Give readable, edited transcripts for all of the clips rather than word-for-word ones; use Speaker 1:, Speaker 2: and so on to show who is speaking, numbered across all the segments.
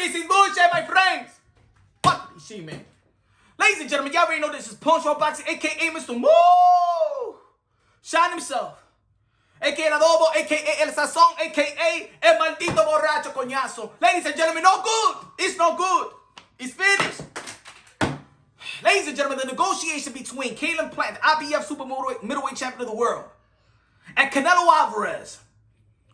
Speaker 1: This is bullshit, my friends. Fuck this shit, man. Ladies and gentlemen, y'all already know this is Punch Roll Boxing, a.k.a. Mr. Woo! Shine himself. A.k.a. El Adobo, a.k.a. El Sazón, a.k.a. El Maldito Borracho Coñazo. Ladies and gentlemen, no good. It's no good. It's finished. Ladies and gentlemen, the negotiation between Caleb Plant, the IBF super middleweight champion of the world, and Canelo Alvarez,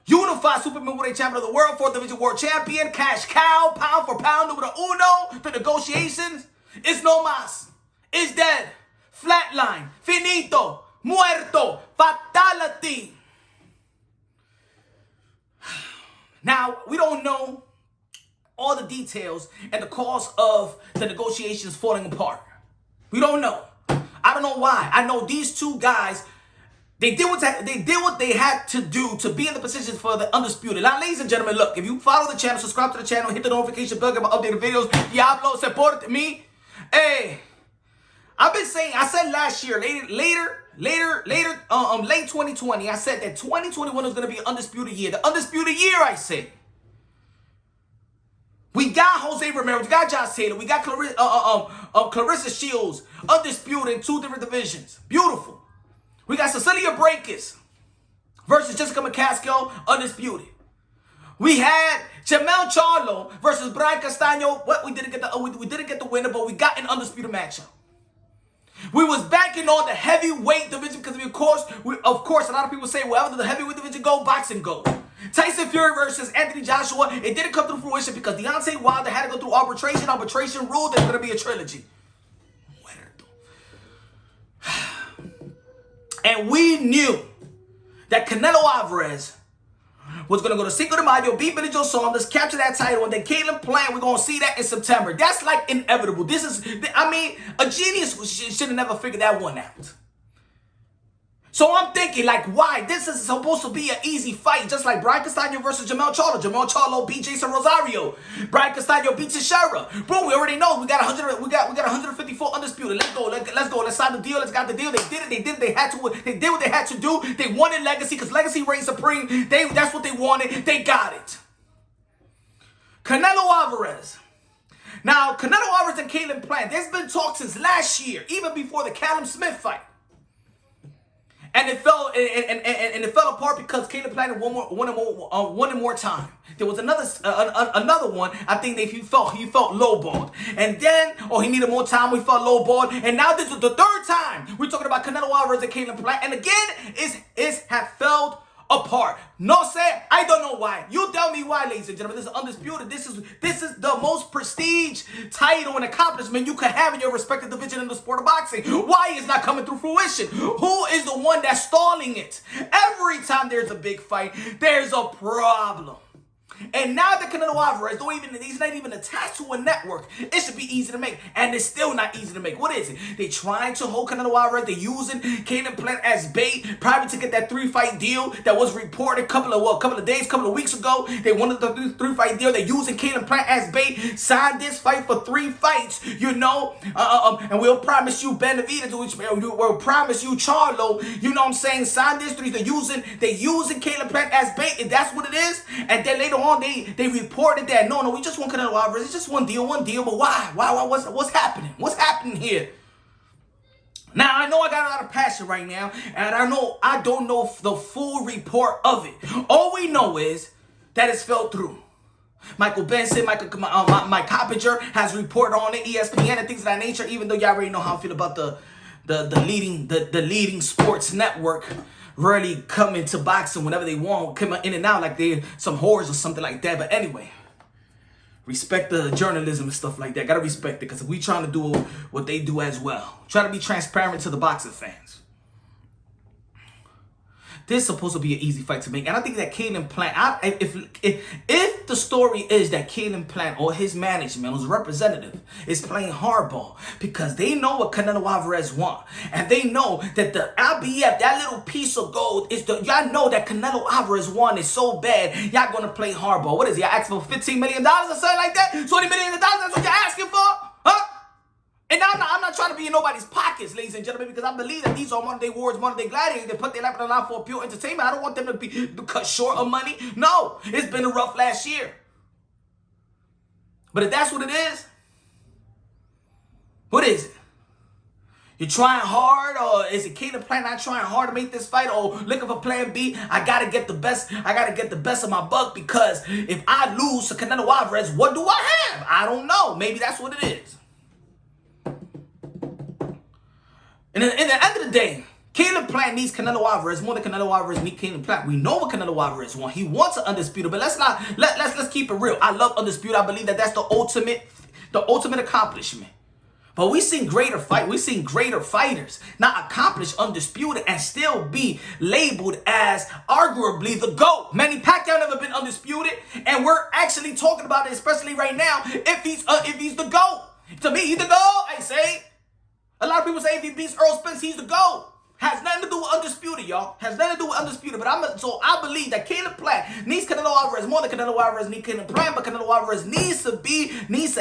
Speaker 1: unified super middleweight champion of the world, 4th division world champion, cash cow, pound for pound, numero uno, the negotiations, it's no mas. It's dead. Flatline. Finito. Muerto. Fatality. Now, we don't know all the details and the cause of the negotiations falling apart. We don't know. I don't know why. I know these two guys, they did what they had to do to be in the position for the undisputed. Now, ladies and gentlemen, look, if you follow the channel, subscribe to the channel, hit the notification bell, get my updated videos. Diablo, support me. Hey, I've been saying, I said last year, late 2020, I said that 2021 was going to be an undisputed year. The undisputed year, I said. We got Jose Ramirez, we got Josh Taylor, we got Clarissa Shields, undisputed in 2 different divisions. Beautiful. We got Cecilia Brækhus versus Jessica McCaskill, undisputed. We had Jamel Charlo versus Brian Castaño. What we didn't get the winner, but we got an undisputed matchup. We was banking on the heavyweight division because of course, a lot of people say, well, after the heavyweight division go, boxing goes. Tyson Fury versus Anthony Joshua. It didn't come to fruition because Deontay Wilder had to go through arbitration. Arbitration ruled there's going to be a trilogy. And we knew that Canelo Alvarez was going to go to Cinco de Mayo, beat Billy Joe Saunders, capture that title, and then Caleb Plant, we're going to see that in September. That's like inevitable. This is, I mean, a genius should have never figured that one out. So I'm thinking, like, why? This is supposed to be an easy fight, just like Brian Castaño versus Jamel Charlo. Jamel Charlo beat Jason Rosario. Brian Castaño beat Teixeira. Bro, we already know we got 154 undisputed. Let's go. Let's go. Let's sign the deal. Let's got the deal. They did it. They did it. They had to. They did what they had to do. They won in Legacy because Legacy reigned supreme. That's what they wanted. They got it. Canelo Alvarez. Now, Canelo Alvarez and Caleb Plant. There's been talk since last year, even before the Callum Smith fight. And it fell apart because Caleb Plant won more time. There was another one. I think that he felt lowballed, and then he needed more time. We felt lowballed, and now this is the 3rd time we're talking about Canelo Alvarez and Caleb Plant, and again it's have failed apart. No say, I don't know why. You tell me why, ladies and gentlemen. This is undisputed. This is the most prestige title and accomplishment you can have in your respective division in the sport of boxing. Why is not coming through fruition? Who is the one that's stalling it? Every time there's a big fight, there's a problem. And now that Canelo Alvarez, he's not even attached to a network, it should be easy to make. And it's still not easy to make. What is it? They trying to hold Canelo Alvarez. They're using Caleb Plant as bait, probably to get that 3-fight deal that was reported a couple of weeks ago. They wanted the 3-fight deal. They're using Caleb Plant as bait. Sign this fight for 3 fights, you know. And we'll promise you Benavidez, we'll promise you Charlo. You know what I'm saying? Sign this 3. They're using Caleb Plant as bait, and that's what it is. And then later on, they reported that no, we just want Canelo Alvarez. It's just one deal. But why? What's happening? What's happening here? Now I know I got a lot of passion right now, and I don't know the full report of it. All we know is that it's fell through. Michael Benson, Mike Coppinger has reported on it, ESPN and things of that nature. Even though y'all already know how I feel about the leading sports network. Really come into boxing whenever they want, come in and out like they're some whores or something like that. But anyway, respect the journalism and stuff like that. Gotta respect it because we trying to do what they do as well. Try to be transparent to the boxing fans. This is supposed to be an easy fight to make. And I think that Caleb Plant, if the story is that Caleb Plant or his management, his representative, is playing hardball because they know what Canelo Alvarez want. And they know that the IBF, that little piece of gold, y'all know that Canelo Alvarez want is so bad, y'all gonna play hardball. What is it? Y'all asking for $15 million or something like that? $20 million, that's what you're asking for? Huh? And now I'm not trying to be in nobody's pockets, ladies and gentlemen, because I believe that these are modern-day wars, modern-day gladiators. They put their life on the line for pure entertainment. I don't want them to be cut short of money. No, it's been a rough last year. But if that's what it is, what is it? You're trying hard, or is it Caleb Plant not trying hard to make this fight, or looking for plan B? I gotta get the best. I gotta get the best of my buck, because if I lose to Canelo Alvarez, what do I have? I don't know. Maybe that's what it is. And at the end of the day, Caleb Plant needs Canelo Alvarez more than Canelo Alvarez needs Caleb Plant. We know what Canelo Alvarez wants. He wants an undisputed, but let's keep it real. I love undisputed. I believe that that's the ultimate accomplishment. But we've seen greater fighters not accomplish undisputed and still be labeled as arguably the GOAT. Manny Pacquiao never been undisputed, and we're actually talking about it, especially right now, if he's the GOAT. To me, he's the GOAT. I say. A lot of people say if he beats Earl Spence, he's the GOAT. Has nothing to do with undisputed, y'all. Has nothing to do with undisputed. But so I believe that Caleb Plant needs Canelo Alvarez more than Canelo Alvarez needs Caleb Plant. But Canelo Alvarez needs to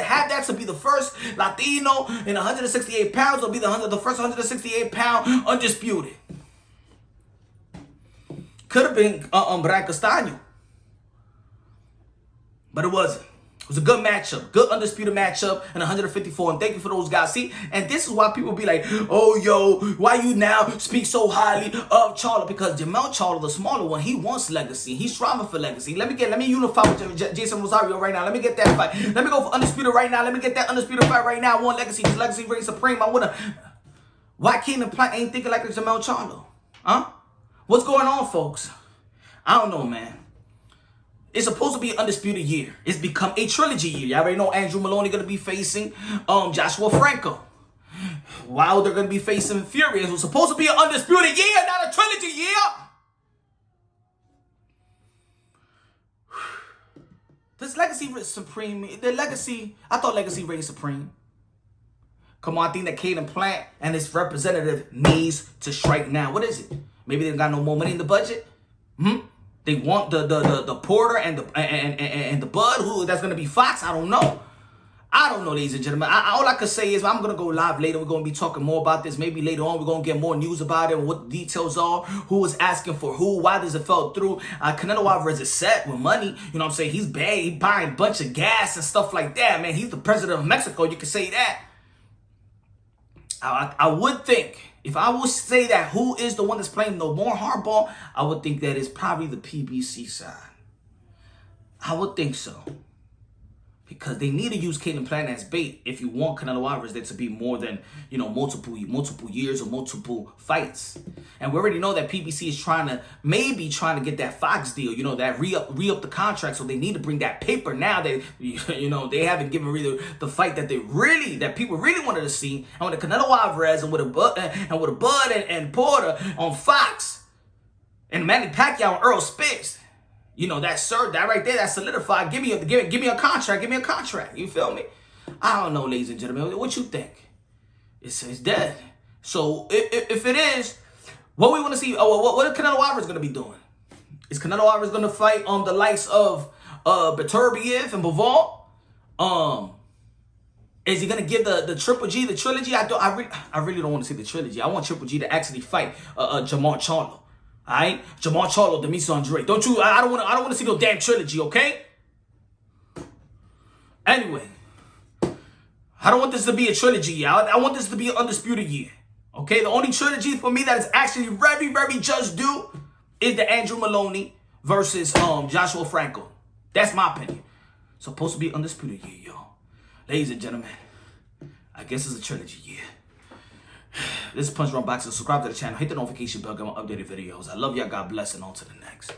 Speaker 1: have that to be the first Latino in 168 pounds, or be the first 168 pound undisputed. Could have been Brian Castaño, but it wasn't. It was a good matchup, good undisputed matchup in 154, and thank you for those guys. See, and this is why people be like, oh, yo, why you now speak so highly of Charlo? Because Jamel Charlo, the smaller one, he wants legacy. He's striving for legacy. Let me unify with Jason Rosario right now. Let me get that fight. Let me go for undisputed right now. Let me get that undisputed fight right now. I want legacy. This legacy reigns supreme. I want to. Why Caleb Plant ain't thinking like a Jamel Charlo? Huh? What's going on, folks? I don't know, man. It's supposed to be an undisputed year. It's become a trilogy year. You already know Andrew Maloney going to be facing Joshua Franco. While they're going to be facing Fury. It was supposed to be an undisputed year, not a trilogy year. Does legacy reign supreme? I thought legacy reigned supreme. Come on, I think that Caleb Plant and his representative needs to strike now. What is it? Maybe they got no more money in the budget? They want the Porter and the Bud, who that's gonna be Fox. I don't know, ladies and gentlemen. All I can say is I'm gonna go live later. We're gonna be talking more about this. Maybe later on we're gonna get more news about it and what the details are. Who is asking for who? Why does it fell through? Canelo Alvarez is set with money. You know what I'm saying? He's bad. He's buying a bunch of gas and stuff like that. Man, he's the president of Mexico. You can say that. I would think, if I would say that who is the one that's playing the more hardball, I would think that it's probably the PBC side. I would think so. Because they need to use Caleb Plant as bait if you want Canelo Alvarez there to be more than, multiple years or multiple fights. And we already know that PBC is maybe trying to get that Fox deal, that re-up the contract. So they need to bring that paper now that, they haven't given really the fight that people really wanted to see. And with the Canelo Alvarez and with a Bud and Porter on Fox and Manny Pacquiao and Earl Spence. That right there, that's solidified. Give me a contract. Give me a contract. You feel me? I don't know, ladies and gentlemen. What you think? It's dead. So if it is, what we want to see, what is Canelo Alvarez going to be doing? Is Canelo Alvarez going to fight the likes of Beterbiev and Bivol? Is he going to give the Triple G, the trilogy? I really don't want to see the trilogy. I want Triple G to actually fight Jamal Charlo. Alright? Jamal Charlo, Demetrius Andre. I don't want to see no damn trilogy, okay? Anyway. I don't want this to be a trilogy year. I want this to be an undisputed year. Okay? The only trilogy for me that is actually very, very just due is the Andrew Maloney versus Joshua Franco. That's my opinion. Supposed to be undisputed year, y'all. Ladies and gentlemen, I guess it's a trilogy year. This is Punch Drunk Boxing. Subscribe to the channel. Hit the notification bell. Get my updated videos. I love y'all. God bless. And on to the next.